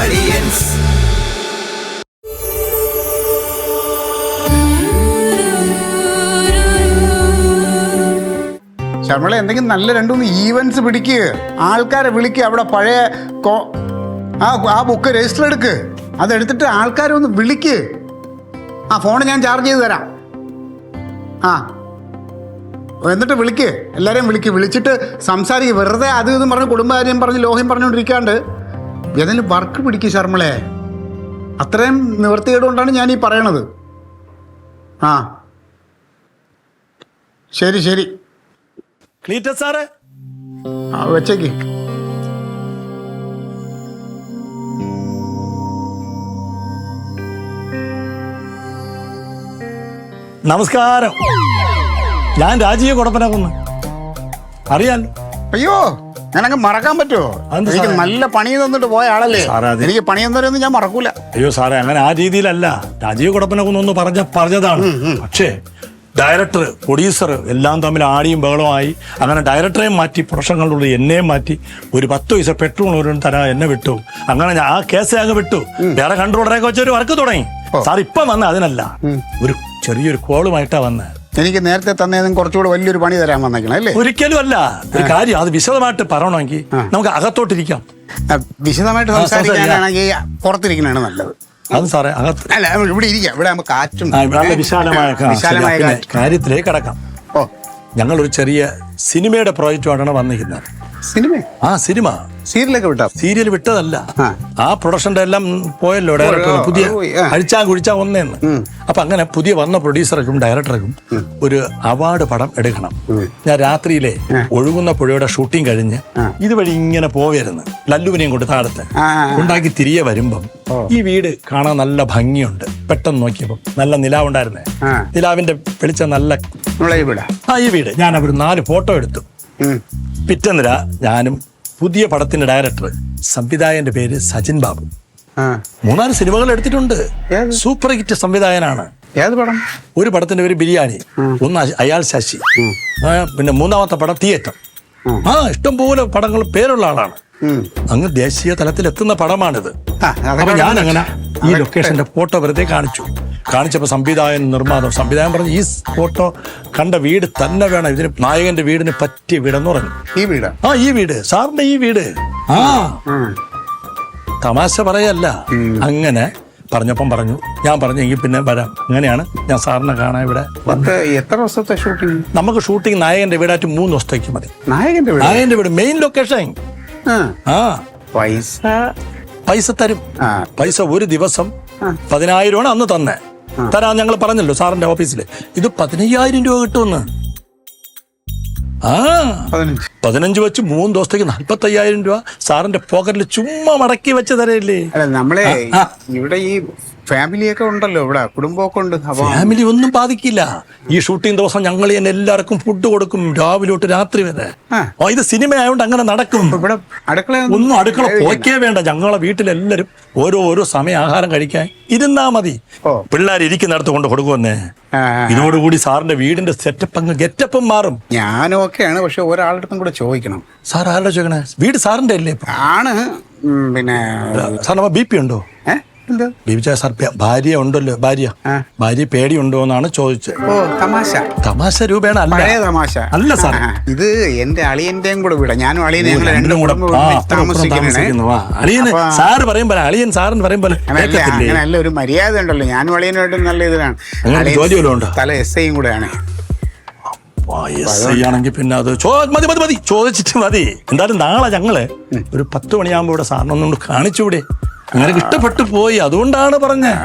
അളിയൻസ്. ശർമ്മളെ എന്തെങ്കിലും നല്ല രണ്ടുമൂന്ന് ഈവൻസ് പിടിക്കുക, ആൾക്കാരെ വിളിക്കുക. അവിടെ പഴയ ആ ബുക്ക് രജിസ്റ്റർ എടുക്ക്, അതെടുത്തിട്ട് ആൾക്കാരെ ഒന്ന് വിളിക്ക്. ആ ഫോൺ ഞാൻ ചാർജ് ചെയ്ത് തരാം. ആ എന്നിട്ട് വിളിക്ക്, എല്ലാവരെയും വിളിച്ചിട്ട് സംസാരിക്കുക. വെറുതെ അത് ഇതും പറഞ്ഞ് കുടുംബകാര്യം പറഞ്ഞ് ലോഹ്യം പറഞ്ഞുകൊണ്ടിരിക്കാണ്ട് ഏതെങ്കിലും വർക്ക് പിടിക്കുക ശർമ്മളെ. അത്രയും നിവൃത്തികേട് കൊണ്ടാണ് ഞാൻ ഈ പറയണത്. ആ ശരി ശരി സാറേ, വെച്ചേക്ക്. നമസ്കാരം. ഞാൻ രാജീവ് കൊടപ്പനാകുന്നു, അറിയാലോ. അയ്യോ, ഞാനങ്ങ് മറക്കാൻ പറ്റുമോ? എനിക്ക് നല്ല പണി തന്നിട്ട് പോയ ആളല്ലേ. എനിക്ക് പണി തന്നവരൊന്നും ഞാൻ മറക്കൂല. അയ്യോ സാറേ, അങ്ങനെ ആ രീതിയിലല്ല. രാജീവ് കൊടപ്പനാകുന്നു പറഞ്ഞതാണ്. പക്ഷേ ഡയറക്ടർ, പ്രൊഡ്യൂസർ എല്ലാം തമ്മിൽ ആടിയും ബഹളമായി. അങ്ങനെ ഡയറക്ടറെയും മാറ്റി, പ്രൊഡക്ഷനുകളിലുള്ള എന്നെയും മാറ്റി. ഒരു 10 പൈസ പെട്രോൾ ഒരു തരാൻ എന്നെ വിട്ടു. അങ്ങനെ ആ കേസ് അങ്ങ് വിട്ടു. വേറെ കൺട്രോളറൊക്കെ വെച്ച് ഒരു വർക്ക് തുടങ്ങി. സാർ ഇപ്പം വന്ന അതിനല്ല, ഒരു ചെറിയൊരു കോളുമായിട്ടാ വന്നത്. എനിക്ക് നേരത്തെ തന്നേതും കുറച്ചുകൂടെ വലിയൊരു പണി തരാൻ വന്നേക്കണം അല്ലേ? ഒരിക്കലും അല്ല. ഒരു കാര്യം അത് വിശദമായിട്ട് പറയണമെങ്കിൽ നമുക്ക് അകത്തോട്ടിരിക്കാം. വിശദമായിട്ട് സംസാരിക്കാനാണെങ്കിൽ പുറത്തിരിക്കണതാണ് നല്ലത്. അത് സാറേ അകത്ത് അല്ല, ഇവിടെ ഇരിക്കാം. ഇവിടെ നമുക്ക് കാറ്റും വിശാലമായ കാര്യത്തിലേക്ക് കടക്കാം. ഓ, ഞങ്ങളൊരു ചെറിയ സിനിമയുടെ പ്രോജക്റ്റുമായിട്ടാണ് വന്നിരിക്കുന്നത്. സിനിമ? ആ സിനിമ സീരിയലൊക്കെ വിട്ടാ? സീരിയൽ വിട്ടതല്ല, ആ പ്രൊഡക്ഷന്റെ എല്ലാം പോയല്ലോ. ഡയറക്ടർ പുതിയ അഴിച്ചാ ഒന്നേന്ന്. അപ്പൊ അങ്ങനെ പുതിയ വന്ന പ്രൊഡ്യൂസർക്കും ഡയറക്ടർക്കും ഒരു അവാർഡ് പടം എടുക്കണം. ഞാൻ രാത്രിയിലെ ഒഴുകുന്ന പുഴയുടെ ഷൂട്ടിംഗ് കഴിഞ്ഞ് ഇതുവഴി ഇങ്ങനെ പോവായിരുന്നു. ലല്ലുവിനെയും കൊണ്ട് താഴത്ത് ഉണ്ടാക്കി തിരികെ വരുമ്പം ഈ വീട് കാണാൻ നല്ല ഭംഗിയുണ്ട്. പെട്ടെന്ന് നോക്കിയപ്പോ നല്ല നിലാവുണ്ടായിരുന്നേ. നിലാവിന്റെ വെളിച്ചം നല്ല ഈ വീട്. ഞാൻ അവർ 4 ഫോട്ടോ എടുത്തു. പിറ്റന്നിര ഞാനും പുതിയ പടത്തിന്റെ ഡയറക്ടർ, സംവിധായകന്റെ പേര് സജിൻ ബാബു. 3-4 സിനിമകൾ എടുത്തിട്ടുണ്ട്. സൂപ്പർ ഹിറ്റ് സംവിധായകനാണ്. ഏത് പടം? ഒരു പടത്തിന്റെ പേര് ബിരിയാണി, ഒന്ന് അയാൾ ശശി, പിന്നെ 3ാമത്തെ പടം തിയേറ്റർ. ഇഷ്ടംപോലെ പടങ്ങൾ പേരുള്ള ആളാണ്. അങ്ങ് ദേശീയ തലത്തിൽ എത്തുന്ന പടമാണിത്. അപ്പൊ ഞാൻ അങ്ങനെ ഈ ലൊക്കേഷന്റെ ഫോട്ടോ വെറുതെ കാണിച്ചപ്പോ സംവിധായകൻ പറഞ്ഞു, ഈ ഫോട്ടോ കണ്ട വീട് തന്നെ വേണം, ഇതിന് നായകന്റെ വീടിന് പറ്റിയ വീടെന്ന് പറഞ്ഞു. ഈ വീട്? ഈ വീട്, സാറിന്റെ ഈ വീട്. തമാശ പറയല്ല. അങ്ങനെ പറഞ്ഞപ്പം ഞാൻ പറഞ്ഞു എങ്കിൽ പിന്നെ വരാം. അങ്ങനെയാണ് ഞാൻ സാറിനെ കാണാൻ ഇവിടെ. എത്ര ദിവസത്തെ ഷൂട്ടിംഗ്? നമുക്ക് ഷൂട്ടിംഗ് നായകന്റെ വീടായിട്ട് 3 ദിവസത്തേക്ക് മതി. നായകന്റെ വീട് മെയിൻ ലൊക്കേഷൻ. പൈസ തരും. പൈസ ഒരു ദിവസം 10,000 അന്ന് തന്നെ തരാൻ ഞങ്ങൾ പറഞ്ഞല്ലോ സാറിന്റെ ഓഫീസില്. ഇത് 15,000 രൂപ കിട്ടുമെന്ന്. 15 വെച്ച് 3 ദിവസത്തേക്ക് 45,000 രൂപ സാറിന്റെ പോക്കറ്റിൽ ചുമ്മാ മടക്കി വെച്ച് തരയില്ലേ? നമ്മളെ ഇവിടെ ഈ ഫാമിലിയൊക്കെ ഉണ്ടല്ലോ, ഇവിടെ കുടുംബമൊക്കെ ഉണ്ട്. ഫാമിലി ഒന്നും ബാധിക്കില്ല. ഈ ഷൂട്ടിംഗ് ദിവസം ഞങ്ങൾ തന്നെ എല്ലാവർക്കും ഫുഡ് കൊടുക്കും, രാവിലെ തൊട്ട് രാത്രി വരെ. ഇത് സിനിമ ആയതുകൊണ്ട് അങ്ങനെ നടക്കും. ഇവിടെ ഒന്നും അടുക്കള പോക്കേ വേണ്ട. ഞങ്ങളെ വീട്ടിലെല്ലാരും ഓരോ സമയം ആഹാരം കഴിക്കാൻ ഇരുന്നാ മതി. പിള്ളേർ ഇരിക്കുന്നിടത്ത് കൊണ്ട് കൊടുക്കുമെന്നേ. ഇതോടുകൂടി സാറിന്റെ വീടിന്റെ സെറ്റപ്പ് അങ്ങ് ഗെറ്റപ്പും മാറും. ഞാനും ഒക്കെയാണ്, പക്ഷെ ഒരാളുടെ കൂടെ ചോദിക്കണം. സാർ ആരുടെ ചോദിക്കണേ? വീട് സാറിന്റെ അല്ലേ? ആണ്. പിന്നെ സാറിന് BP ഉണ്ടോ? ബിബിചാ സാർ ഭാര്യ ഉണ്ടല്ലോ, ഭാര്യ പേടിയുണ്ടോ എന്നാണ് ചോദിച്ചത്. തമാശ രൂപേണ അല്ല സാർ. ഇത് എന്റെ അളിയന്റെയും കൂടെ വീടാ. ഞാനും അളിയനും രണ്ടും കൂടെ താമസിക്കുന്നു. അളിയന് സാറ് പറയുമ്പോൾ അളിയൻ സാറിന് പറയുമ്പോൾ നല്ല ഒരു മര്യാദ ഉണ്ടല്ലോ. ഞാനും അളിയനുമായിട്ടും നല്ല ഇതിലാണ്. തല SI കൂടെയാണ്. ആണെങ്കിൽ പിന്നെ അത് മതി ചോദിച്ചിട്ട് മതി. എന്തായാലും നാളെ ഞങ്ങള് ഒരു 10 മണിയാകുമ്പോ ഇവിടെ സാറിനൊന്നും കാണിച്ചൂടെ? അങ്ങനെ ഇഷ്ടപ്പെട്ടു പോയി, അതുകൊണ്ടാണ് പറഞ്ഞത്.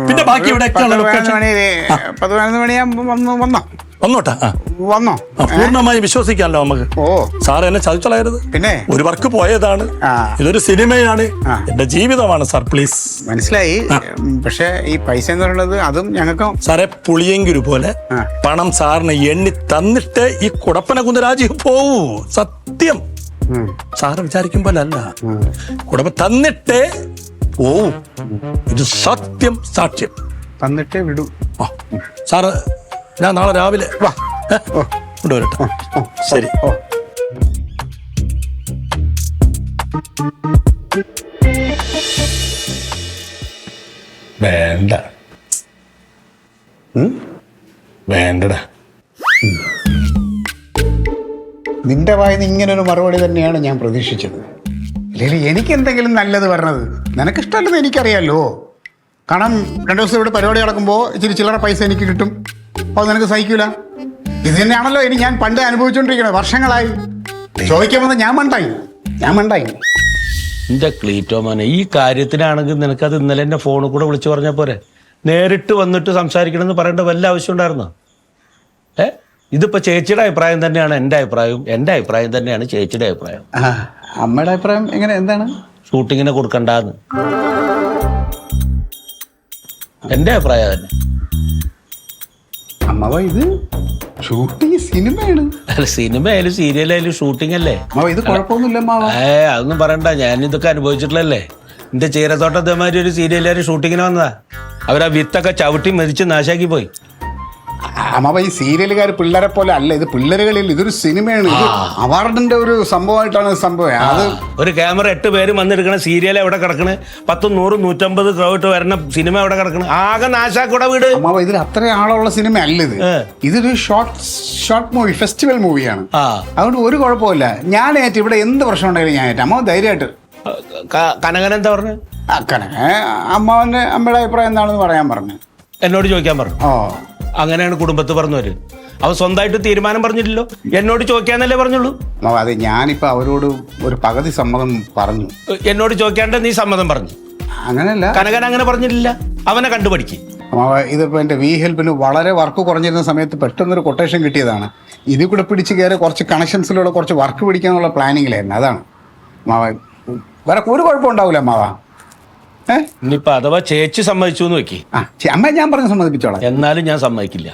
പിന്നെ ബാക്കി ഇവിടെ 11 മണിയാകുമ്പോ വന്നോട്ടെ. പൂർണ്ണമായി വിശ്വസിക്കാമല്ലോ നമുക്ക്. സാർ എന്നെ ചതിച്ചളയരുത്. പിന്നെ ഒരു വർക്ക് പോയതാണ്, ഇതൊരു സിനിമയാണ്, എന്റെ ജീവിതമാണ് സാർ. പ്ലീസ്. മനസ്സിലായി. പക്ഷെ ഈ പൈസ എന്ന് പറയുന്നത് അതും ഞങ്ങൾക്ക് സാറേ പുളിയെങ്കിരു പോലെ പണം സാറിന് എണ്ണി തന്നിട്ട് ഈ കുടപ്പനകുന്ന് രാജ്യം പോവൂ. സത്യം. സാറ് വിചാരിക്കും പോലെ അല്ല. കുടപ്പ തന്നിട്ടേ പോവും. ഇത് സത്യം, സാക്ഷ്യം. തന്നിട്ടേ വിടൂ. സാറ് ഞാൻ നാളെ രാവിലെ കൊണ്ടുവരട്ടെ. ശരി. വേണ്ട വേണ്ടടാ. നിന്റെ വായന ഇങ്ങനൊരു മറുപടി തന്നെയാണ് ഞാൻ പ്രതീക്ഷിച്ചത്. അല്ലെങ്കിൽ എനിക്ക് എന്തെങ്കിലും നല്ലത് പറഞ്ഞത് നിനക്കിഷ്ടമല്ലെന്ന് എനിക്കറിയാമല്ലോ. കാരണം 2 ദിവസം ഇവിടെ പരിപാടി നടക്കുമ്പോൾ ഇച്ചിരി ചില്ലറ പൈസ എനിക്ക് കിട്ടും. അപ്പോൾ നിനക്ക് സഹിക്കൂല. ഇത് തന്നെയാണല്ലോ ഇനി ഞാൻ പണ്ട് അനുഭവിച്ചുകൊണ്ടിരിക്കുന്നത്. വർഷങ്ങളായി ചോദിക്കുമ്പോൾ ഞാൻ മണ്ടായി. എന്റെ ക്ലീറ്റോ മോനെ, ഈ കാര്യത്തിനാണെങ്കിൽ നിനക്കത് ഇന്നലെ എന്നെ ഫോണിൽ കൂടെ വിളിച്ചു പറഞ്ഞാൽ പോരെ? നേരിട്ട് വന്നിട്ട് സംസാരിക്കണമെന്ന് പറയേണ്ട വല്ല ആവശ്യം ഉണ്ടായിരുന്നോ? ഇതിപ്പോ ചേച്ചിയുടെ അഭിപ്രായം തന്നെയാണ് എൻ്റെ അഭിപ്രായവും, എൻ്റെ അഭിപ്രായം തന്നെയാണ് ചേച്ചിയുടെ അഭിപ്രായം. അമ്മയുടെ അഭിപ്രായം എങ്ങനെ, എന്താണ്? ഷൂട്ടിങ്ങിനെ കൊടുക്കണ്ടെന്ന് എൻ്റെ അഭിപ്രായം തന്നെ. അമ്മ ഇത് ഷൂട്ടിങ് സിനിമയാണ്. അല്ല, സിനിമയായാലും സീരിയലായാലും ഷൂട്ടിംഗ് അല്ലേ. ഇത് കുഴപ്പമൊന്നുമില്ല. അതൊന്നും പറയണ്ട, ഞാൻ ഇതൊക്കെ അനുഭവിച്ചിട്ടുള്ളല്ലേ. എന്റെ ചീരത്തോട്ടം ഇതേമാതിരി ഒരു സീരിയലുകാർ ഷൂട്ടിങ്ങിന് വന്നതാ. അവരാ വിത്തൊക്കെ ചവിട്ടി മെതിച്ച് നാശാക്കി പോയി. അമ്മാവ ഈ സീരിയലുകാർ പിള്ളേരെ പോലെ അല്ല, ഇത് പിള്ളേരുകളിൽ ഇതൊരു സിനിമയാണ്. ഇത് അവാർഡിന്റെ ഒരു സംഭവമായിട്ടാണ് സംഭവം. അത് ഒരു ക്യാമറ 8 പേര് വന്നെടുക്കണ സീരിയൽ എവിടെ കിടക്കണ്? 10, 100, 150 ക്രൗട്ട് വരുന്ന സിനിമ എവിടെ കിടക്കണ്? ആകെ നാശാക്കൂടെ വീട്. അമ്മാവ ഇതിൽ അത്ര ആളുള്ള സിനിമ അല്ല ഇത്. ഇതൊരു ഷോർട്ട് മൂവി, ഫെസ്റ്റിവൽ മൂവിയാണ്. അതുകൊണ്ട് ഒരു കുഴപ്പമില്ല. ഞാൻ ഏറ്റു, ഇവിടെ എന്ത് പ്രശ്നം ഉണ്ടെങ്കിലും ഞാൻ ഏറ്റു. അമ്മാവ് ധൈര്യമായിട്ട്. കനകൻ എന്താ പറഞ്ഞു? അമ്മാവന്റെ അമ്മയുടെ അഭിപ്രായം എന്താണെന്ന് പറയാൻ പറഞ്ഞു. എന്നോട് ചോദിക്കാൻ പറഞ്ഞു. അങ്ങനെയാണ് കുടുംബത്ത് പറഞ്ഞവര്. അവൻ സ്വന്തമായിട്ട് തീരുമാനം പറഞ്ഞില്ലല്ലോ, എന്നോട് ചോദിക്കാന്നല്ലേ പറഞ്ഞുള്ളൂ. അത് ഞാനിപ്പോ അവരോട് ഒരു പകുതി സമ്മതം പറഞ്ഞു. എന്നോട് ചോദിക്കാണ്ട് നീ സമ്മതം പറഞ്ഞു? അങ്ങനെയല്ല, കനകൻ അങ്ങനെ പറഞ്ഞിട്ടില്ല. അവനെ കണ്ടുപഠിക്കും. ഇതിപ്പോ എന്റെ വി ഹെൽപ്പിന് വളരെ വർക്ക് കുറഞ്ഞിരുന്ന സമയത്ത് പെട്ടെന്നൊരു കൊട്ടേഷൻ കിട്ടിയതാണ്. ഇതിൽ കൂടെ പിടിച്ച് കയറി കുറച്ച് കണക്ഷൻസിലൂടെ കുറച്ച് വർക്ക് പിടിക്കാനുള്ള പ്ലാനിങ്ങിലായിരുന്നു. അതാണ് മാവ. വേറെ ഒരു കുഴപ്പമുണ്ടാവില്ല മാവ. ഇനിയിപ്പൊ അഥവാ ചേച്ചി സമ്മതിച്ചു എന്ന് വെക്കി, അമ്മ ഞാൻ പറഞ്ഞ് സമ്മതിപ്പിച്ചോളാം. എന്നാലും ഞാൻ സമ്മതിക്കില്ല.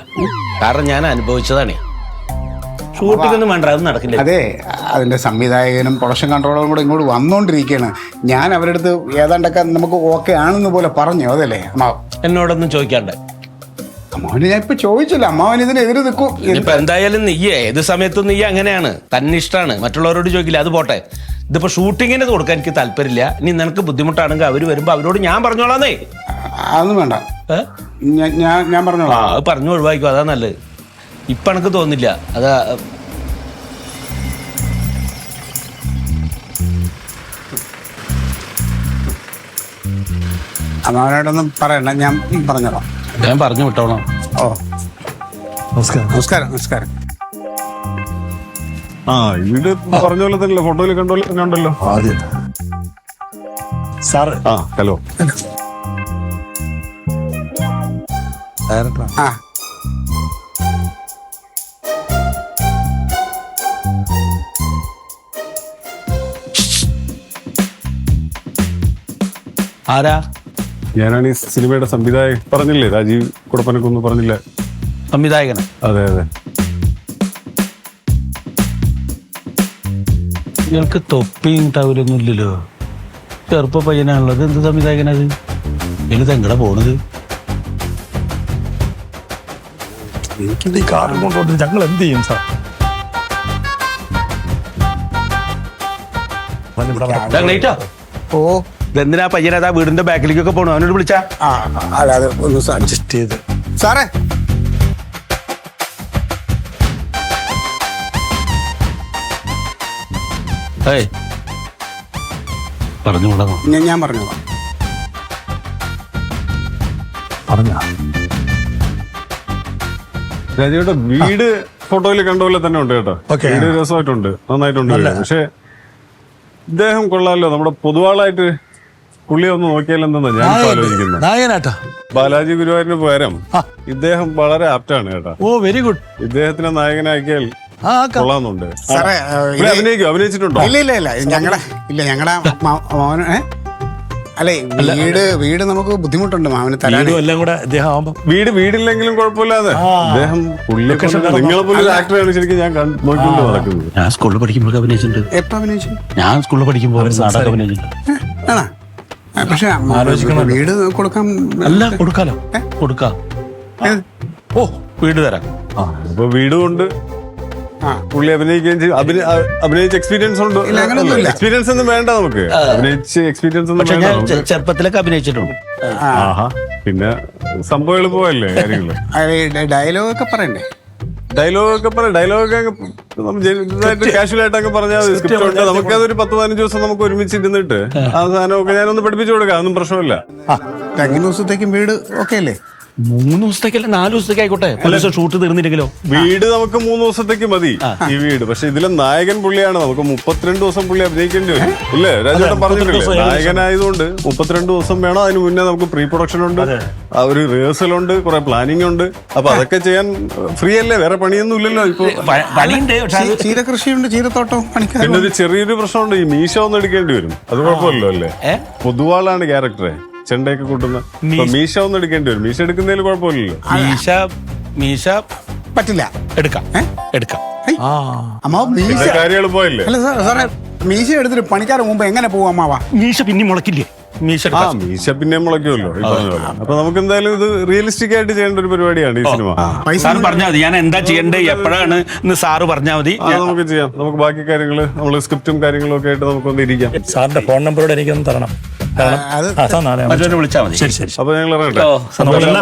കാരണം ഞാൻ അനുഭവിച്ചതാണ്. ഷൂട്ടിംഗ് ഒന്നും വേണ്ട, അത് നടക്കില്ല. അതെ, അതിന്റെ സംവിധായകനും പ്രൊഡക്ഷൻ കൺട്രോളറും കൂടെ ഇങ്ങോട്ട് വന്നോണ്ടിരിക്കുകയാണ്. ഞാൻ അവരുടെ അടുത്ത് ഏതാണ്ടൊക്കെ നമുക്ക് ഓക്കെ ആണെന്ന് പോലെ പറഞ്ഞു. അതല്ലേ അമ്മാവ്? എന്നോടൊന്നും ചോദിക്കാണ്ട്. അമ്മാവന് ഞാൻ ഇപ്പൊ ചോദിച്ചില്ല. അമ്മാവൻ ഇതിനെതിരെ നിൽക്കും. ഇപ്പൊ എന്തായാലും നീയേ ഏത് സമയത്തും നീ അങ്ങനെയാണ്, തന്നെ ഇഷ്ടമാണ്, മറ്റുള്ളവരോട് ചോദിക്കില്ല. അത് പോട്ടെ, ഇതിപ്പോ ഷൂട്ടിങ്ങിന് കൊടുക്കാൻ എനിക്ക് താല്പര്യമില്ല. ഇനി നിനക്ക് ബുദ്ധിമുട്ടാണെങ്കിൽ അവര് വരുമ്പോ അവരോട് ഞാൻ പറഞ്ഞോളാന്നേ. അതൊന്നും വേണ്ട, ഞാൻ പറഞ്ഞോളാം. അത് പറഞ്ഞു ഒഴിവായിക്കോ, അതാ നല്ലത്. ഇപ്പൊ എനിക്ക് തോന്നില്ല. അതാ അമ്മാവനോടൊന്നും പറയണ്ട, ഞാൻ പറഞ്ഞോളാം. ഞാൻ പറഞ്ഞു വിട്ടോളാം. ഓ, നമസ്കാരം. നമസ്കാരം. നമസ്കാരം. വീട് പറഞ്ഞ പോലെ തന്നെ ഫോട്ടോയിൽ കണ്ട പോലെ തന്നെ ഉണ്ടല്ലോ. ആദ്യം സാറ്. ഹലോ. ആരാ? ഞാനാണ് ഈ സിനിമയുടെ സംവിധായകൻ. പറഞ്ഞില്ലേ, രാജീവ് കുടപ്പനക്കൊന്നും പറഞ്ഞില്ല? സംവിധായകന്? അതെ അതെ. ഇയാൾക്ക് തൊപ്പിയും ടവലൊന്നും ഇല്ലല്ലോ. ചെറുപ്പ പയ്യനാണുള്ളത്. എന്ത് സംവിധായകനത്? ഇത് എങ്ങടെ പോണത്? എനിക്കിത് ഈ കാറും കൊണ്ടുപോയിട്ട് ഞങ്ങൾ എന്ത് ചെയ്യും സാർ? ഓ, ഇതെന്തിനാ പയ്യനതാ വീടിന്റെ ബാക്കിലേക്കൊക്കെ പോണു? അവനോട് വിളിച്ചാ? അല്ലാതെ ഒന്ന് അഡ്ജസ്റ്റ് ചെയ്ത്. സാറേ, പറഞ്ഞു വിടാമോ? ഞാൻ പറഞ്ഞോളാം. പറഞ്ഞ രാജീവേട്ട വീട് ഫോട്ടോയിൽ കണ്ട പോലെ തന്നെ ഉണ്ട് കേട്ടോ. വീട് രസമായിട്ടുണ്ട്, നന്നായിട്ടുണ്ട്. പക്ഷെ ഇദ്ദേഹം കൊള്ളാമല്ലോ. നമ്മുടെ പൊതുവാളായിട്ട് പുള്ളിയെ ഒന്ന് നോക്കിയാലെന്താ ഞാൻ ആലോചിക്കുന്നത്. ബാലാജി ഗുരുവായൂരിന് പകരം ഇദ്ദേഹം വളരെ ആപ്റ്റാണ് കേട്ടോ. ഓ, വെരി ഗുഡ്. ഇദ്ദേഹത്തിനെ നായകനാക്കിയാൽ കൊള്ളാന്നുണ്ട്. സാറേ, അഭിനയിച്ചിട്ടുണ്ടോ? ഇല്ല ഞങ്ങളുടെ മോന്. അല്ലെ, വീട് നമുക്ക് ബുദ്ധിമുട്ടുണ്ട് മാവന് തരാൻ. എല്ലാം കൂടെ അദ്ദേഹം ആവുമ്പോ വീടില്ലെങ്കിലും കുഴപ്പമില്ലാതെ അദ്ദേഹം നിങ്ങളെ പോലെ ആക്ടറാണ് ശരിക്കും ഞാൻ നോക്കിക്കൊണ്ട് നടക്കുന്നത്. ഞാൻ സ്കൂളിൽ പഠിക്കുമ്പോൾ അഭിനയിച്ചിട്ടുണ്ട്. എപ്പോ അഭിനയിച്ചു? ഞാൻ സ്കൂളിൽ പഠിക്കുമ്പോൾ നാടകം അഭിനയിച്ചിട്ടുണ്ട്. പക്ഷെ വീട് കൊടുക്കാൻ അല്ല, കൊടുക്കാലോ, കൊടുക്കാം. ഓ, വീട് തരാം. അപ്പൊ വീടും ഉണ്ട്, പുള്ളി അഭിനയിക്കുകയും ചെയ്യും. അഭിനയിച്ച എക്സ്പീരിയൻസ് ഉണ്ട്. എക്സ്പീരിയൻസ് ഒന്നും വേണ്ട നമുക്ക്. അഭിനയിച്ച് എക്സ്പീരിയൻസ് ഒന്നും വേണ്ട. ചെറുപ്പത്തിലൊക്കെ അഭിനയിച്ചിട്ടുണ്ട്. പിന്നെ സംഭവം എളുപ്പമല്ലേ കാര്യങ്ങള്. ഡയലോഗൊക്കെ പറയണ്ടേ? ഡയലോഗൊക്കെ പറയാം, ഡയലോഗൊക്കെ കാഷ്വൽ ആയിട്ടൊക്കെ പറഞ്ഞാൽ സ്ക്രിപ്റ്റ് ഉണ്ട്. നമുക്കതൊരു 10-15 ദിവസം നമുക്ക് ഒരുമിച്ച് ഇരുന്നിട്ട് ആ സാധനമൊക്കെ ഞാനൊന്ന് പഠിപ്പിച്ചു കൊടുക്കാം, ഒന്നും പ്രശ്നമില്ല. എങ്ങനെ ദിവസത്തേക്കും വീട് ഓക്കെ അല്ലേ? 3 ദിവസത്തേക്കല്ല 4 ദിവസത്തേക്ക് ആയിക്കോട്ടെ. ഷൂട്ട് തീർന്നില്ലെങ്കിലോ? വീട് നമുക്ക് 3 ദിവസത്തേക്ക് മതി ഈ വീട്. പക്ഷെ ഇതിലെ നായകൻ പുള്ളിയാണ്. നമുക്ക് 32 ദിവസം പുള്ളി അഭിനയിക്കേണ്ടി വരും. ഇല്ലേ രാജേട്ടൻ പറഞ്ഞിട്ടില്ലേ, നായകനായതുകൊണ്ട് 32 ദിവസം വേണം. അതിന് മുന്നേ നമുക്ക് പ്രീ പ്രൊഡക്ഷൻ ഉണ്ട്, ആ ഒരു റിഹേഴ്സൽ ഉണ്ട്, കുറെ പ്ലാനിങ് ഉണ്ട്. അപ്പൊ അതൊക്കെ ചെയ്യാൻ ഫ്രീ അല്ലേ, വേറെ പണിയൊന്നും ഇല്ലല്ലോ ഇപ്പൊ. ചീരകൃഷിയുണ്ട്, ചീരത്തോട്ടം പണിക്കാർ. പിന്നെ ഒരു ചെറിയൊരു പ്രശ്നമുണ്ട്, ഈ മീശ ഒന്ന് എടുക്കേണ്ടി വരും. അത് കുഴപ്പമില്ലല്ലോ അല്ലേ? പൊതുവാളാണ് ക്യാരക്ടറെ, ചെണ്ടയൊക്കെ കൂട്ടുന്ന. മീശ ഒന്ന് എടുക്കേണ്ടി വരും. മീശ എടുക്കുന്നതിൽ കുഴപ്പമില്ലല്ലോ. മീശ പറ്റില്ല. എടുക്കാം. അമ്മാവ മീശ കാര്യം എളുപ്പമല്ലേ? അല്ല സാറേ, മീശ എടുത്തിട്ട് പണിക്കാരുടെ മുമ്പ് എങ്ങനെ പോകും അമ്മാവാ? മീശ പിന്നെ മുളക്കില്ലേ? മീശ പിന്നെ മുളയ്ക്കുമല്ലോ ഈ പറഞ്ഞ പോലെ. അപ്പൊ നമുക്ക് എന്തായാലും ഇത് റിയലിസ്റ്റിക് ആയിട്ട് ചെയ്യേണ്ട ഒരു പരിപാടിയാണ് ഈ സിനിമ. സാർ പറഞ്ഞാൽ മതി, ഞാൻ എന്താ ചെയ്യണ്ടേ എപ്പോഴാണ് സാറ് പറഞ്ഞാൽ മതി. നമുക്ക് ചെയ്യാം. നമുക്ക് ബാക്കി കാര്യങ്ങള് നമ്മള് സ്ക്രിപ്റ്റും കാര്യങ്ങളും ഒക്കെ ആയിട്ട് നമുക്കൊന്ന് ഇരിക്കാം. സാറിന്റെ ഫോൺ നമ്പറോട് എനിക്കൊന്ന് തരണം. മറ്റൊരു വിളിച്ചാൽ മതി. ശരി ശരി. അപ്പൊ ഞങ്ങൾ ഇറങ്ങട്ടെ.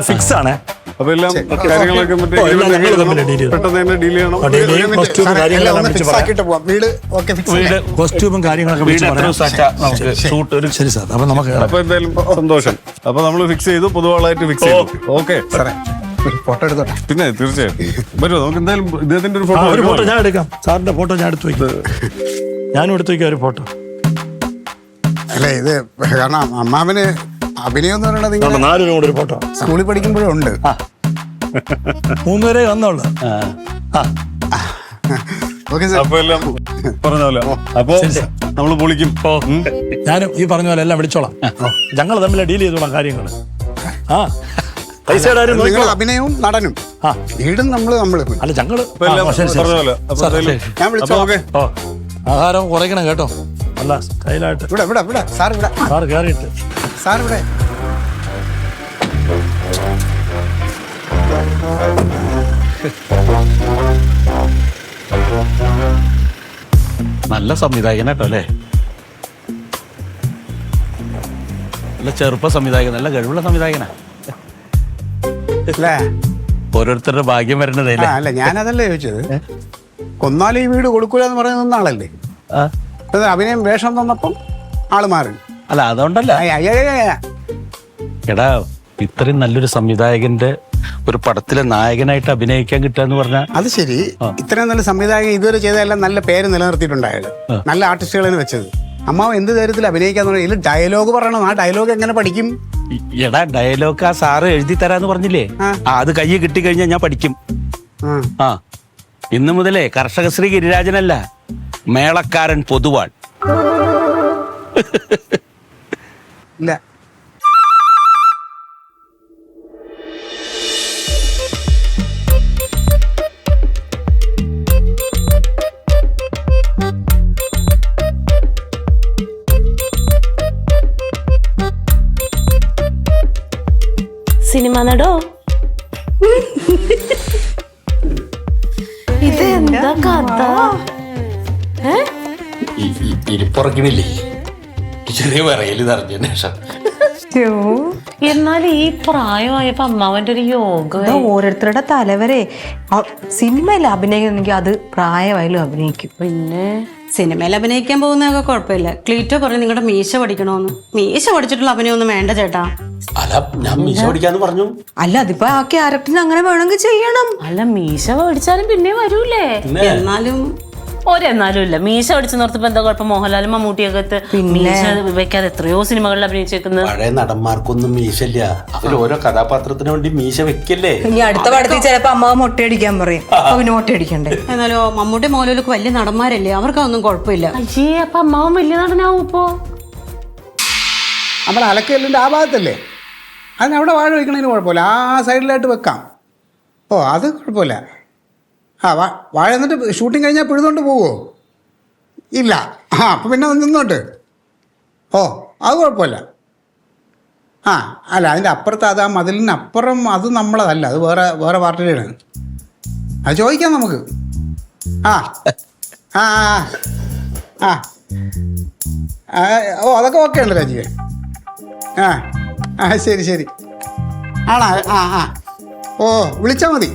ഫിക്സ് ആണ്. അപ്പൊ എല്ലാം കാര്യങ്ങളൊക്കെ പെട്ടെന്ന് തന്നെ ഡീൽ ചെയ്യണം. കോസ്റ്റ്യൂമും കാര്യങ്ങളൊക്കെ ശരി സാർ. അപ്പൊ നമുക്ക് അപ്പൊ എന്തായാലും സന്തോഷം. അപ്പൊ നമ്മൾ ഫിക്സ് ചെയ്തു, പൊതുവാളായിട്ട് ഫിക്സ് ചെയ്തു. ഓക്കെ സാറേ, ഫോട്ടോ എടുത്തോട്ടെ. പിന്നെ തീർച്ചയായിട്ടും വരുമോ? നമുക്ക് എന്തായാലും ഇദ്ദേഹത്തിന്റെ ഒരു ഫോട്ടോ ഞാൻ എടുക്കാം. സാറിന്റെ ഫോട്ടോ ഞാൻ എടുത്തു വയ്ക്കും. ഞാനും എടുത്തു വയ്ക്കാം ഒരു ഫോട്ടോ. അല്ല ഇത് കാരണം അമ്മാവന് അഭിനയം എന്ന് പറയുന്നത് നിങ്ങൾ 4 രൂപ ഒരു ഫോട്ടോ സ്കൂളിൽ പഠിക്കുമ്പോഴും ഉണ്ട്. 3 വരെ വന്നോളൂ. Okay sir. അപ്പൊ എല്ലാം പറഞ്ഞല്ലോ. അപ്പൊ നമ്മള് പൊളിക്കും. ഞാനും ഈ പറഞ്ഞ പോലെ എല്ലാം വിളിച്ചോളാം. ഞങ്ങൾ തമ്മിൽ ഡീൽ ചെയ്തോളാം കാര്യങ്ങൾ. പൈസയുടെ കാര്യം നിങ്ങൾ അഭിനയവും നടനും വീടും നമ്മള് അല്ല ഞങ്ങള് പറഞ്ഞല്ലോ. ഞാൻ വിളിച്ചോ. ആഹാരം കുറയ്ക്കണം കേട്ടോ. അല്ല സ്റ്റൈലായിട്ട് ഇവിടെ ഇവിടെ ഇവിടെ സാർ ഇവിടെ സാർ കയറിയിട്ട് സാർ ഇവിടെ. നല്ല സംവിധായകനാട്ടോ അല്ലേ? നല്ല ചെറുപ്പ സംവിധായകൻ, നല്ല കഴിവുള്ള സംവിധായകനാ അല്ലേ? ഓരോരുത്തരുടെ ഭാഗ്യം വരണതേ. അല്ല ഞാനതല്ലേ ചോദിച്ചത്. കൊന്നാലും ഈ വീട് കൊടുക്കൂല എന്ന് പറയുന്ന ആളല്ലേ? അഭിനയം വേഷം തന്നപ്പം ആള് മാറി. അല്ല അതുകൊണ്ടല്ല. എടാ, ഇത്രയും നല്ലൊരു സംവിധായകന്റെ ഒരു പടത്തിലെ നായകനായിട്ട് അഭിനയിക്കാൻ കിട്ടുക എന്ന് പറഞ്ഞാൽ അത് ശരി. ഇത്രയും നല്ല സംവിധായകൻ ഇതുവരെ ചെയ്തതെല്ലാം നല്ല പേര് നിലനിർത്തിയിട്ടുണ്ടായത്, നല്ല ആർട്ടിസ്റ്റുകളെ വെച്ചത്. അമ്മാവ് എന്ത് കാര്യത്തിൽ അഭിനയിക്കാന്ന് പറഞ്ഞാൽ ഇതിൽ ഡയലോഗ് പറയണം. ആ ഡയലോഗ് എങ്ങനെ പഠിക്കും? എടാ, ഡയലോഗ് ആ സാറ് എഴുതി തരാന്ന് പറഞ്ഞില്ലേ, അത് കയ്യിൽ കിട്ടിക്കഴിഞ്ഞാൽ ഞാൻ പഠിക്കും. ഇന്ന് മുതലേ കർഷകശ്രീ ഗിരിരാജനല്ല, മേളക്കാരൻ പൊതുവാൾ. ഇല്ല സിനിമ നടോ? ഇതെന്താ കഥ? ഇരിപ്പുറക്കണില്ലേ, ചെറിയ വിറയല് നിറഞ്ഞ ശേഷം. എന്നാൽ ഈ പ്രായമായപ്പോ അമ്മാവന്റെ ഒരു യോഗ. ഓരോരുത്തരുടെ തലവരെ സിനിമയിൽ അഭിനയിക്കുന്നെങ്കിൽ അത് പ്രായമായാലും അഭിനയിക്കും. പിന്നെ സിനിമയിൽ അഭിനയിക്കാൻ പോകുന്നതൊക്കെ കുഴപ്പമില്ല. ക്ലീറ്റോ പറഞ്ഞു നിങ്ങളുടെ മീശ പഠിക്കണമെന്ന്. മീശ പഠിച്ചിട്ടുള്ള അഭിനയമൊന്നും വേണ്ട ചേട്ടാ. അല്ല, ഞാൻ മീശ പഠിക്കാന്ന് പറഞ്ഞു. അല്ല, അതിപ്പോ ആ ക്യാരക്ടറിന് അങ്ങനെ വേണമെങ്കിൽ ചെയ്യണം. അല്ല, മീശ പഠിച്ചാലും പിന്നെ വരൂലേ? എന്നാലും ഒരെന്നാലും ഇല്ല. മീശ പഠിച്ചു നിർത്തപ്പോ എന്താ കുഴപ്പം? മോഹൻലാലും മമ്മൂട്ടിയൊക്കെ മീശ വെക്കാതെ എത്രയോ സിനിമകളിൽ അഭിനയിച്ചേക്കുന്നത്. പഴയ നടന്മാർക്കൊന്നും മീശല്ല, അവർ ഓരോ കഥാപാത്രത്തിന് വേണ്ടി മീശ വെക്കല്ലേ. ഇനി അടുത്ത പടത്തിൽ ചിലപ്പോ അമ്മാവ് മൊട്ടയടിക്കാൻ പറയും. പിന്നെ മൊട്ടയടിക്കണ്ടേ? എന്നാലോ മമ്മൂട്ടി മോഹൻലാലൊക്കെ വലിയ നടന്മാരല്ലേ, അവർക്കൊന്നും കുഴപ്പമില്ല. അയ്യേ, അപ്പൊ അമ്മാവൻ വലിയ നടനാവും ഇപ്പോ. നമ്മുടെ അലക്കല്ലിൻ്റെ ആ ഭാഗത്തല്ലേ, അതിനവിടെ വാഴ വയ്ക്കണതിന് കുഴപ്പമില്ല. ആ സൈഡിലായിട്ട് വെക്കാം. ഓ, അത് കുഴപ്പമില്ല. വാഴ എന്നിട്ട് ഷൂട്ടിങ് കഴിഞ്ഞാൽ പിഴുതുകൊണ്ട് പോവോ? ഇല്ല. അപ്പം പിന്നെ നിന്നോട്ട്. ഓ, അത് കുഴപ്പമില്ല. അല്ല, അതിൻ്റെ അപ്പുറത്ത് അത് ആ മതിലിനപ്പുറം അത് നമ്മളതല്ല, അത് വേറെ പാർട്ടിയുടെയാണ്. അത് ചോദിക്കാം നമുക്ക്. ഓ, അതൊക്കെ ഓക്കെ ഉണ്ട് രാജീവേ. ശരി ശരി. ആണോ? ആ. ഓ, വിളിച്ചാ മതി.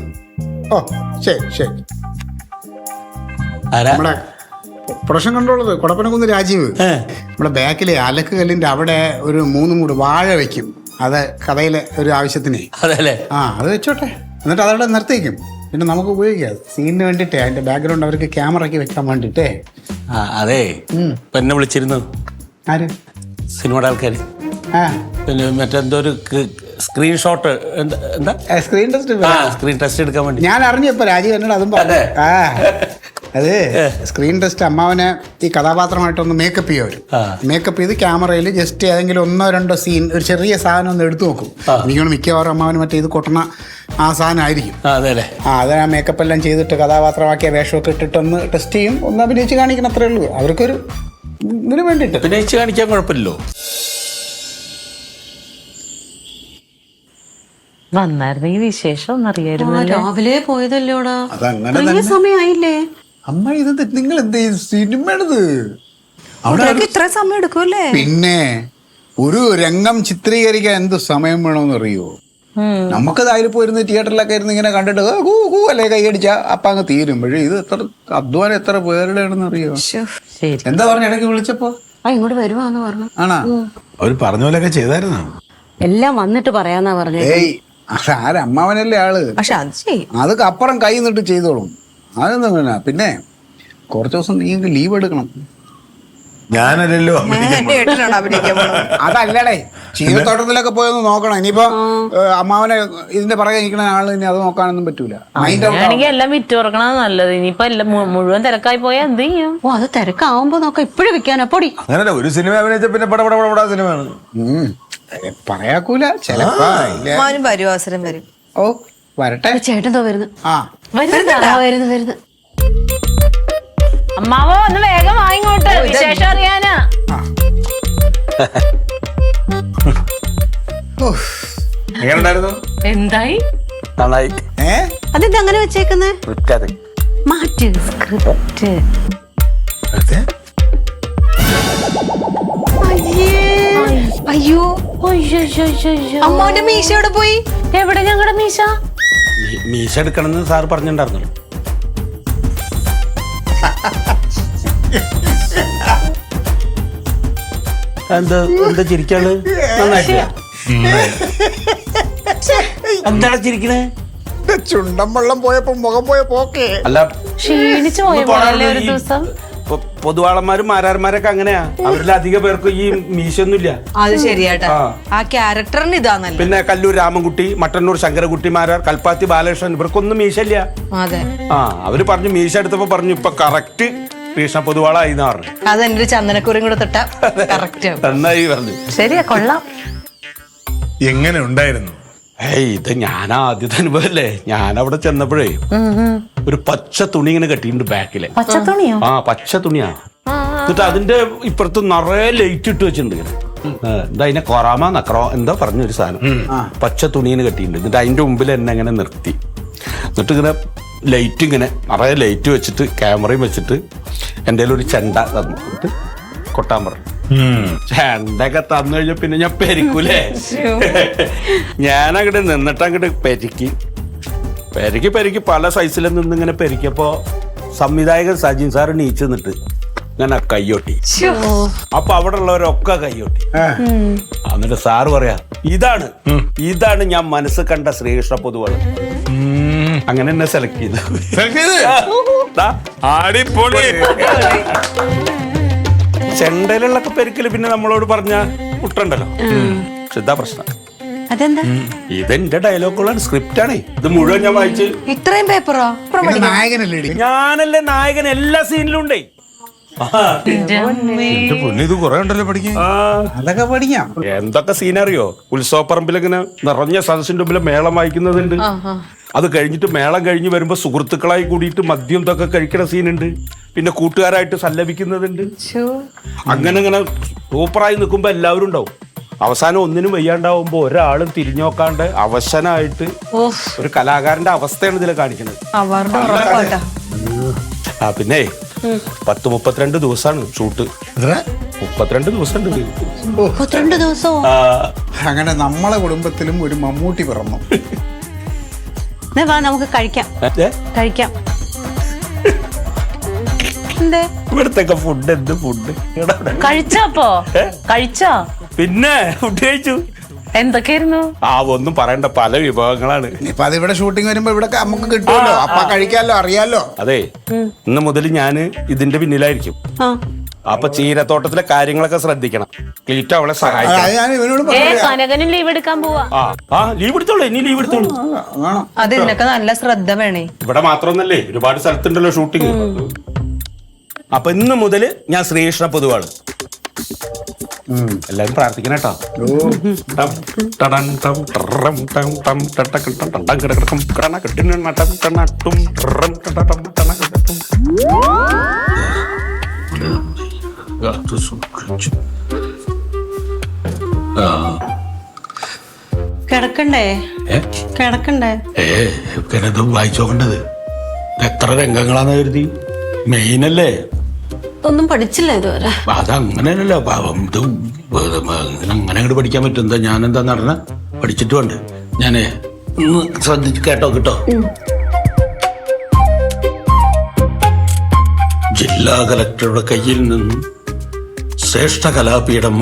ഓ, ശരി. ആരാ? നമ്മുടെ പ്രൊഡക്ഷൻ കൺട്രോളർ കൊടപ്പനക്കുന്ന് രാജീവ്. ഏ. നമ്മുടെ ബാക്കിലെ അലക്ക് കല്ലിന്റെ അവിടെ ഒരു 3 മൂട് വാഴ വെക്കും. അത് കഥയിലെ ഒരു ആവശ്യത്തിനേ. അതെല്ലേ? അത് വെച്ചോട്ടെ. എന്നിട്ട് അതവിടെ നിർത്തിക്കും. പിന്നെ നമുക്ക് ഉപയോഗിക്കാം. സീനിന് വേണ്ടിയിട്ടേ, അതിന്റെ ബാക്ക്ഗ്രൗണ്ട് അവർക്ക് ക്യാമറയ്ക്ക് വെക്കാൻ വേണ്ടിയിട്ടേ. അതെ. ഇപ്പൊ എന്നെ വിളിച്ചിരുന്നു ആര്? സിനിമയുടെ ആൾക്കാർ. ആ, പിന്നെ മറ്റെന്തോ ഒരു സ്ക്രീൻഷോട്ട് എന്താ സ്ക്രീൻ ടെസ്റ്റ്. സ്ക്രീൻ ടെസ്റ്റ് എടുക്കാൻ വേണ്ടി. ഞാൻ അറിഞ്ഞു ഇപ്പൊ രാജീവ് എന്നോട് അതും പറഞ്ഞു. അത് സ്ക്രീൻ ടെസ്റ്റ് അമ്മാവനെ ഈ കഥാപാത്രമായിട്ടൊന്ന് മേക്കപ്പ് ചെയ്യും അവര്. മേക്കപ്പ് ചെയ്ത് ക്യാമറയിൽ ജസ്റ്റ് ഏതെങ്കിലും 1-2 സീൻ, ഒരു ചെറിയ സാധനം ഒന്ന് എടുത്തു നോക്കും. എനിക്കാണ് മിക്കവാറും അമ്മാവന് മറ്റേ ഇത് കൊട്ടണ ആ സാധനം ആയിരിക്കും. അതെല്ലേ? അത് ആ മേക്കപ്പ് എല്ലാം ചെയ്തിട്ട് കഥാപാത്രമാക്കിയ വേഷമൊക്കെ ഇട്ടിട്ടൊന്ന് ടെസ്റ്റ് ചെയ്യും. ഒന്ന് അഭിനയിച്ച് കാണിക്കണം, അത്രേ ഉള്ളൂ. അവർക്കൊരു ഇതിന് വേണ്ടിയിട്ട്. അഭിനയിച്ച് കാണിക്കാൻ കുഴപ്പമില്ലല്ലോ. വന്നായിരുന്നെങ്കിൽ വിശേഷം ഒന്നും അറിയായിരുന്നു. രാവിലെ പോയതല്ലോടാ. അതങ്ങനെ ഇത്രയും സമയമായില്ലേ? അമ്മ, ഇത് നിങ്ങൾ എന്ത് സിനിമയാണിത്? ഇത്ര സമയം എടുക്കൂല്ലേ? പിന്നെ ഒരു രംഗം ചിത്രീകരിക്കാൻ എന്ത് സമയം വേണമെന്ന് അറിയോ? നമുക്കത് അതിൽ പോയിരുന്ന് തിയേറ്ററിലൊക്കെ ഇരുന്ന് ഇങ്ങനെ കണ്ടിട്ട് കൂ അല്ലേ കൈയടിച്ചാ അപ്പൊ അങ്ങ് തീരും. പക്ഷേ ഇത് എത്ര അധ്വാനം, എത്ര പേരുടെ ആണെന്ന് അറിയോ? എന്താ പറഞ്ഞ ഇടയ്ക്ക് വിളിച്ചപ്പോ? ഇങ്ങോട്ട് വരുവാന്ന് പറഞ്ഞു. ആണാ? അവര് പറഞ്ഞ പോലെയൊക്കെ ചെയ്തായിരുന്നു. എല്ലാം വന്നിട്ട് പറയാന്നാ പറഞ്ഞേ. ഏയ്, അമ്മാവനല്ലേ ആള്. പക്ഷെ അത് ചെയ്യും. അതൊക്കെ അപ്പുറം കൈ നിന്നിട്ട് ചെയ്തോളും. അതൊന്നും പിന്നെ കുറച്ച് ദിവസം നീ ലീവ് എടുക്കണം. ഞാനല്ലല്ലോ എന്റെ ഏട്ടനാണ് അഭിനയിക്കാൻ പോണത്. അതല്ലടേ, ചീരത്തോട്ടത്തിലൊക്കെ പോയൊന്ന് നോക്കണം. ഇനിയിപ്പോ അമ്മാവനെ ഇതിന്റെ പുറകെ നിൽക്കുന്ന ആള് ഇനി അത് നോക്കാനൊന്നും പറ്റൂല. അങ്ങനെയാണെങ്കിൽ എല്ലാം വിറ്റ് തുറക്കണത് നല്ലത്. ഇനിയിപ്പൊ എല്ലാം മുഴുവൻ തിരക്കായി പോയാൽ എന്ത് ചെയ്യും? അത് തിരക്കാവുമ്പോ നോക്കാം. ഇപ്പഴും വെക്കാനാ പൊടി. അങ്ങനല്ല, ഒരു സിനിമ അഭിനയിച്ച പിന്നെ പടപടപടാ സിനിമയാണ്. പറയാക്കൂല ചിലപ്പോ. അമ്മാവനും വരും, അവസരം വരും. ഓ, വരട്ടെ. ചേട്ടൻ വരുന്നു. വരുന്നു. അമ്മാവോ ഒന്ന് വേഗം വാങ്ങിക്കോട്ടെ, വിശേഷം അറിയാനാ. എങ്ങനെയുണ്ടായിരുന്നു? എന്തായി? നന്നായി. അതെന്താ അങ്ങനെ വെച്ചേക്കുന്നേ? സ്ക്രിപ്റ്റ് മാറ്റ് സ്ക്രിപ്റ്റ്. അയ്യോ, അമ്മാവന്റെ മീശ എവിടെ പോയി? എവിടെ ഞങ്ങളുടെ മീശ? മീശ എടുക്കണമെന്ന് സാറ് പറഞ്ഞിട്ടുണ്ടായിരുന്നല്ലോ. എന്താ ചിരിക്കാള്? നന്നായിട്ടില്ല. എന്താണ് ചിരിക്കണേ? ചുണ്ടൻ വെള്ളം പോയപ്പോ മുഖം പോയ പോക്കേ. അല്ല, ക്ഷീണിച്ചു പോയ പോലെ ഒരു ദിവസം. പൊതുവാളന്മാരും മാരാർമാരൊക്കെ അങ്ങനെയാ. അവരിൽ അധിക പേർക്ക് ഈ മീശൊന്നുമില്ല. അത് ശരിയാട്ടാ, ആ ക്യാരക്ടറിന് ഇതാന്നല്ലോ. പിന്നെ കല്ലൂർ രാമൻകുട്ടി, മട്ടന്നൂർ ശങ്കരകുട്ടി മാരാർ, കൽപ്പാത്തി ബാലകൃഷ്ണൻ, ഇവർക്കൊന്നും മീശയില്ല. അതെ. അവര് പറഞ്ഞു മീശ എടുത്തപ്പോ പറഞ്ഞു ഇപ്പൊ കറക്റ്റ് കൃഷ്ണ പൊതുവാളായി എന്ന് പറഞ്ഞു. അതെന്റെ ഒരു ചന്ദനക്കുറിയും കൂടെ തൊട്ടാ കറക്റ്റ് നന്നായി പറഞ്ഞു. ശരിയാ, കൊള്ളാം. എങ്ങനെ ഉണ്ടായിരുന്നു? ഇത് ഞാൻ ആദ്യത്തെ അനുഭവല്ലേ. ഞാൻ അവിടെ ചെന്നപ്പോഴേ ഒരു പച്ച തുണി ഇങ്ങനെ കെട്ടിയിട്ടുണ്ട് ബാക്കില്. പച്ചത്തുണിയോ? പച്ച തുണിയാ. എന്നിട്ട് അതിന്റെ ഇപ്പുറത്ത് നിറയെ ലൈറ്റ് ഇട്ട് വെച്ചിട്ടുണ്ട് ഇങ്ങനെ. എന്താ അതിനെ കൊറാമ നക്കറോ എന്താ പറഞ്ഞൊരു സാധനം. പച്ച തുണിന്ന് കെട്ടിയിട്ടുണ്ട്. എന്നിട്ട് അതിന്റെ മുമ്പിൽ എന്നെ ഇങ്ങനെ നിർത്തി. എന്നിട്ട് ഇങ്ങനെ ലൈറ്റ് ഇങ്ങനെ നിറയെ ലൈറ്റ് വെച്ചിട്ട് ക്യാമറയും വെച്ചിട്ട് എൻ്റെ ഒരു ചെണ്ട തന്നിട്ട് കൊട്ടാൻ പറഞ്ഞു. ചെണ്ടൊക്കെ തന്നു കഴിഞ്ഞ പിന്നെ ഞാൻ പെരിക്കൂലേ. ഞാനങ്ങോട്ട് നിന്നിട്ട് അങ്ങോട്ട് പെരുക്കി പല സൈസിലും നിന്ന് ഇങ്ങനെ പെരിക്കപ്പോ സംവിധായകൻ സജിൻ സാറ് നീച്ചു നിന്നിട്ട് ഇങ്ങനെ കയ്യൊട്ടി. അപ്പൊ അവിടെ ഉള്ളവരൊക്കെ കയ്യൊട്ടി. എന്നിട്ട് സാറ് പറയാ ഇതാണ് ഞാൻ മനസ്സ് കണ്ട ശ്രീകൃഷ്ണ പൊതുവാള്. അങ്ങനെ എന്നെ സെലക്ട് ചെയ്തു. ചെണ്ടയിലുള്ളൊക്കെ പെരുക്കല് പിന്നെ നമ്മളോട് പറഞ്ഞ മുട്ടുണ്ടല്ലോ. പക്ഷെ ഇതാ പ്രശ്നം. അതെന്താ? ഇതെന്റെ ഡയലോഗുകളാണ്, സ്ക്രിപ്റ്റ് ആണ്. ഇത് മുഴുവൻ ഞാൻ വായിച്ച്. ഇത്രയും പേപ്പറോ? നായകനല്ലേ? ഞാനല്ലേ നായകൻ, എല്ലാ സീനിലും ഉണ്ടേ. ഇത് കുറെ ഉണ്ടല്ലോ പഠിക്കാൻ. അതൊക്കെ പഠിക്കാം. എന്തൊക്കെ സീനറിയോ? ഉത്സവപ്പറമ്പിലിങ്ങനെ നിറഞ്ഞ സദസ്സിന്റെ മുമ്പിൽ മേളം വായിക്കുന്നതുണ്ട്. അത് കഴിഞ്ഞിട്ട് മേളം കഴിഞ്ഞ് വരുമ്പോ സുഹൃത്തുക്കളായി കൂടിയിട്ട് മദ്യം ഇതൊക്കെ കഴിക്കണ സീനുണ്ട്. പിന്നെ കൂട്ടുകാരായിട്ട് സല്ലപിക്കുന്നതുണ്ട്. അങ്ങനെ സൂപ്പറായി നിൽക്കുമ്പോ എല്ലാവരും ഉണ്ടാവും. അവസാനം ഒന്നിനും വയ്യാണ്ടാവുമ്പോ ഒരാളും തിരിഞ്ഞു നോക്കാണ്ട് അവശനായിട്ട് ഒരു കലാകാരന്റെ അവസ്ഥയാണ് ഇതിൽ കാണിക്കുന്നത്. പിന്നെ 32 ദിവസമാണ് ഷൂട്ട്. 32 ദിവസം ഉണ്ട്. 32 ദിവസമോ? അങ്ങനെ നമ്മളെ കുടുംബത്തിലും ഒരു മമ്മൂട്ടി പിറന്നു. എന്നാ വാ നമുക്ക് കഴിക്കാം. ഏ? കഴിക്കാം. എന്തേ ഇവിടത്തെ ഫുഡ് എന്ത് ഫുഡ്? കഴിച്ചപ്പോ കഴിച്ചോ? പിന്നെ ഫുഡ് കഴിച്ചു. എന്തൊക്കെയായിരുന്നു? ഒന്നും പറയണ്ട, പല വിഭവങ്ങളാണ്. ഇനിയിപ്പൊ അതിവിടെ ഷൂട്ടിംഗ് വരുമ്പോ ഇവിടെ നമുക്ക് കിട്ടുമല്ലോ, അപ്പൊ കഴിക്കാമല്ലോ, അറിയാലോ. അതെ, ഇന്ന് മുതൽ ഞാൻ ഇതിന്റെ പിന്നിലായിരിക്കും. ആ അപ്പൊ ചീരത്തോട്ടത്തിലെ കാര്യങ്ങളൊക്കെ ശ്രദ്ധിക്കണം. ക്ലീറ്റോ അവളെ സഹായിക്കണം. അത് ഞാൻ ഇവനോട് കനകനും ലീവ് എടുക്കാൻ പോവാ. ലീവ് എടുത്തോളൂ, ഇനി ലീവ് എടുത്തോളൂ. അത് ഇതിനൊക്കെ നല്ല ശ്രദ്ധ വേണേ. ഇവിടെ മാത്രമൊന്നല്ലേ, ഒരുപാട് സ്ഥലത്തുണ്ടല്ലോ ഷൂട്ടിങ്. അപ്പൊ ഇന്ന് മുതൽ ഞാൻ ശ്രീകൃഷ്ണ പൊതുവാള്. എല്ലാരും പ്രാർത്ഥിക്കണം കേട്ടോ. കിടക്കണ്ടേ? കിടക്കണ്ടേ? ഇത് വായിച്ചോക്കണ്ടത് എത്ര രംഗങ്ങളാന്ന് കരുതി? മെയിനല്ലേ? ഒന്നും പഠിച്ചില്ല ഇതുവരെ. അതങ്ങനെയല്ലോ പാവം. ഇത് അങ്ങനെ അങ്ങോട്ട് പഠിക്കാൻ പറ്റും. എന്താ ഞാനെന്താ നടന പഠിച്ചിട്ടുമുണ്ട്. ഞാനേ ഒന്ന് ശ്രദ്ധിച്ച് കേട്ടോ കിട്ടോ. ജില്ലാ കലക്ടറുടെ കയ്യിൽ നിന്നും ശ്രേഷ്ഠ കലാപീഠം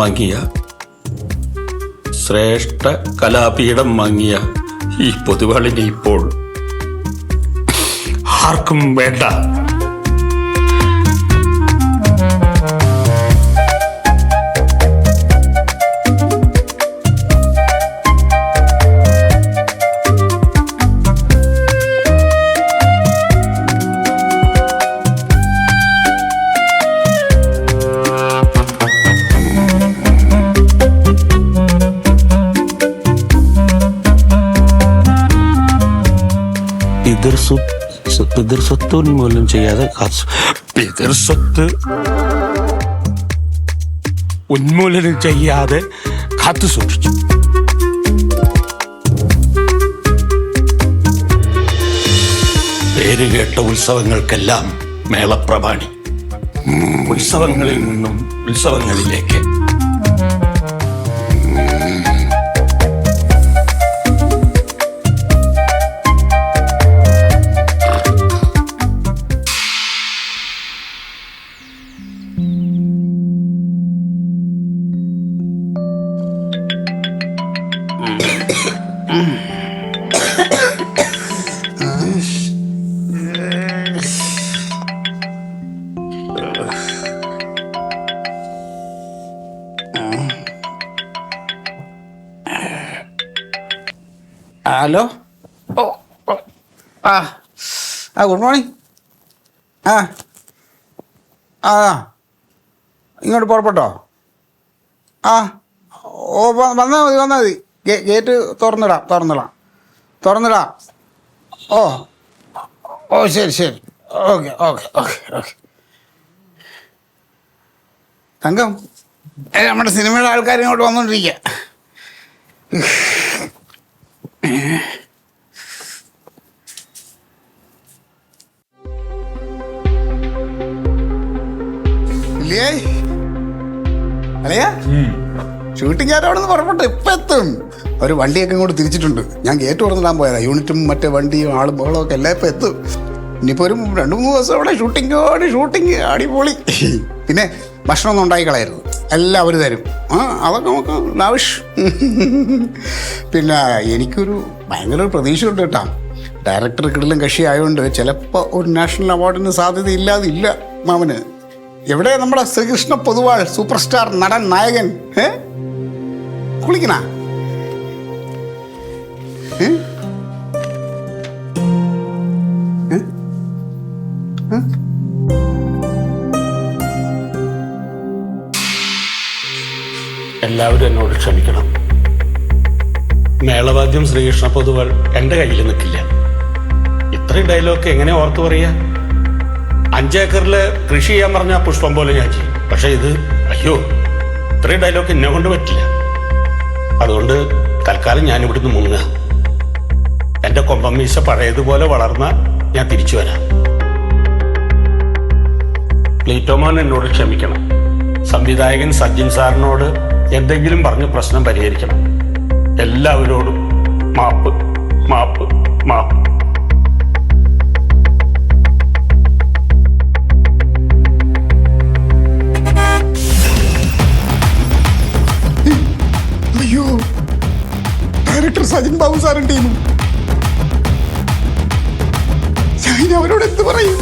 വാങ്ങിയ ഈ പൊതുവാളിനെ ഇപ്പോൾ ആർക്കും വേണ്ട. പിതൃസ്വത്ത് ഉന്മൂലനം ചെയ്യാതെ പിതൃസ്വത്ത് ഉന്മൂലനം ചെയ്യാതെ കാത്തു സൂക്ഷിച്ചു. പേരുകേട്ട ഉത്സവങ്ങൾക്കെല്ലാം മേളപ്രമാണി. ഉത്സവങ്ങളിൽ നിന്നും ഉത്സവങ്ങളിലേക്ക്. ഹലോ. Good morning. ഇങ്ങോട്ട് പുറപ്പെട്ടോ? വന്നാൽ മതി. ഗേറ്റ് തുറന്നിടാം. ഓ ശരി. ഓക്കെ. തങ്കം, നമ്മുടെ സിനിമയുടെ ആൾക്കാർ ഇങ്ങോട്ട് വന്നോണ്ടിരിക്കുക. ഷൂട്ടിംഗ് അവിടെ നിന്ന് പുറപ്പെട്ടു. ഇപ്പം എത്തും. അവർ വണ്ടിയൊക്കെ ഇങ്ങോട്ട് തിരിച്ചിട്ടുണ്ട്. ഞാൻ ഗേറ്റ് തുറന്നിടാൻ പോയതാ. യൂണിറ്റും മറ്റേ വണ്ടിയും ആളും ബഹളവും ഒക്കെ എല്ലാം ഇപ്പം എത്തും. ഇനിയിപ്പോൾ ഒരു 2-3 ദിവസം അവിടെ ഷൂട്ടിങ് അടിപൊളി. പിന്നെ ഭക്ഷണമൊന്നും ഉണ്ടാക്കി കളയരുത്, എല്ലാം അവർ തരും. അതൊക്കെ നമുക്ക് ആവശ്യം. പിന്നെ എനിക്കൊരു ഭയങ്കര പ്രതീക്ഷയുണ്ട് കേട്ടോ. ഡയറക്ടർ കിടലും കക്ഷി ആയതുകൊണ്ട് ചിലപ്പോൾ ഒരു നാഷണൽ അവാർഡിന് സാധ്യത ഇല്ലാതില്ല മാമന്. എവിടെ നമ്മുടെ ശ്രീകൃഷ്ണ പൊതുവാൾ, സൂപ്പർ സ്റ്റാർ നടൻ, നായകൻ? കുളിക്കണ? എല്ലാവരും എന്നോട് ക്ഷമിക്കണം. മേളവാദ്യം ശ്രീകൃഷ്ണ പൊതുവാൾ എൻ്റെ കയ്യിൽ നിൽക്കില്ല. ഇത്രയും ഡയലോഗ് എങ്ങനെ ഓർത്തു പറയാ? 5 ഏക്കറിൽ കൃഷി ചെയ്യാൻ പറഞ്ഞാൽ പുഷ്പം പോലെ ഞാൻ ചെയ്യും. പക്ഷെ ഇത് ഇത്രയും ഡയലോഗ് എന്നെ കൊണ്ട് പറ്റില്ല. അതുകൊണ്ട് തൽക്കാലം ഞാൻ ഇവിടുന്ന് മുങ്ങുക. എൻ്റെ കൊമ്പം മീശ പഴയതുപോലെ വളർന്ന ഞാൻ തിരിച്ചു വരാം. പ്ലീറ്റോമാൻ എന്നോട് ക്ഷമിക്കണം. സംവിധായകൻ സജ്ജൻ സാറിനോട് എന്തെങ്കിലും പറഞ്ഞ് പ്രശ്നം പരിഹരിക്കണം. എല്ലാവരോടും മാപ്പ് മാപ്പ് മാപ്പ്. അയ്യോ, ഡയറക്ടർ സജിൻ ബാബു സാറും ടീമും ഞാൻ അവരോട് എന്ത് പറയും?